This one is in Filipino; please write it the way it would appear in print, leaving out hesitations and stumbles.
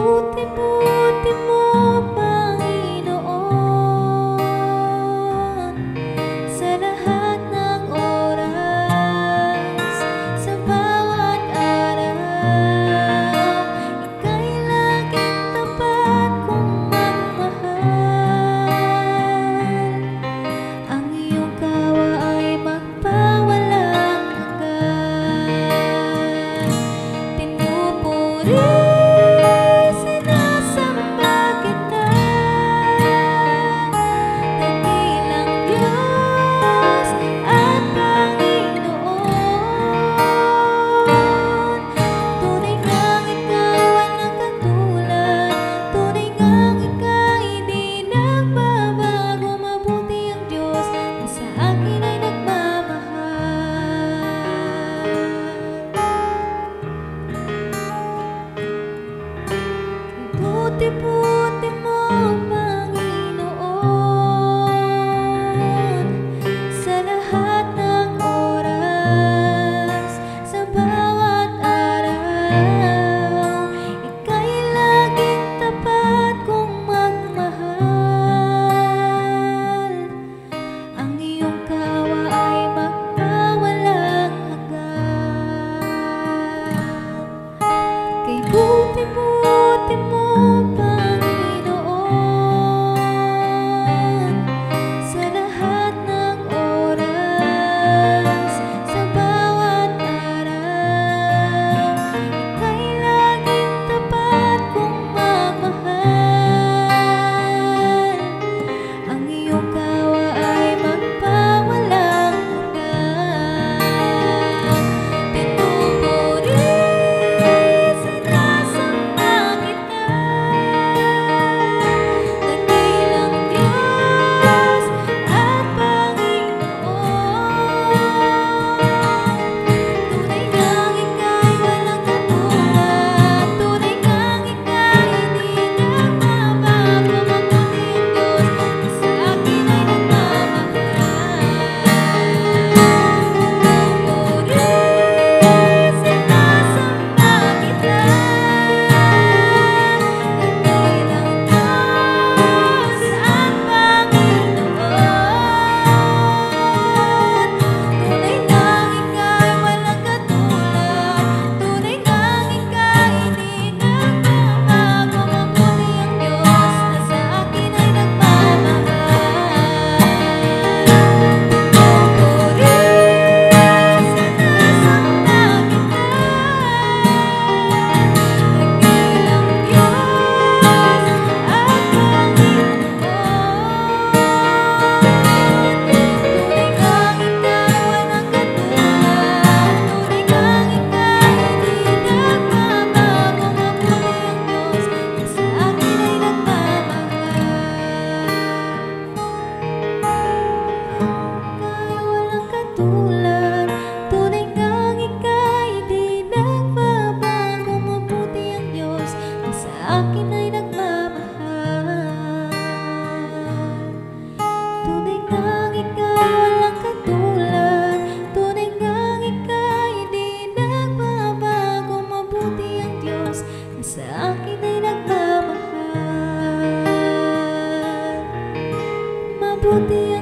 buti-buti mo, Panginoon, sa lahat ng oras, sa bawat araw. Ika'y laging tapat kong magmahal. Ang iyong kawa ay magpawalang hanggan. Pinupuri, buti-buti mo, Panginoon, sa lahat ng oras, sa bawat araw. Ika'y laging tapat kong magmahal. Ang iyong kawa ay magpawalang hanggan. Kay buti-buti mo, Panginoon, sa lahat ng oras, sa bawat araw. Ika'y laging tapat kong magmahal. Ang iyong kawa ay magpawalang hanggan. Pinupuri, sinasamba kita, dakilang Diyos at Panginoon. Tunay ngang ika'y walang katulad, tunay ngang ika'y di nagbabago. Mabuti ang Diyos na sa akin ay nagmamahal. Pinupuri, sinasamba kita, dakilang Diyos at Panginoon. Tunay ngang ika'y walang katulad, tunay ngang ika'y di nagbabago. Mabuti ang Diyos na sa akin ay nagmamahal. Pinupuri, sinasamba kita, dakilang Diyos at Panginoon. Tunay ngang ika'y walang katulad, tunay ngang ika'y di nagbabago. Mabuti ang Diyos na sa akin ay nagmamahal. Ika'y walang katulad, tunay ngang ika'y di nagbabago. Mabuti ang Diyos na sa akin ay nagmamahal. Tunay ngang ika'y walang katulad, tunay ngang ika'y di nagbabago. Mabuti ang Diyos na sa akin ay nagmamahal. Mabuti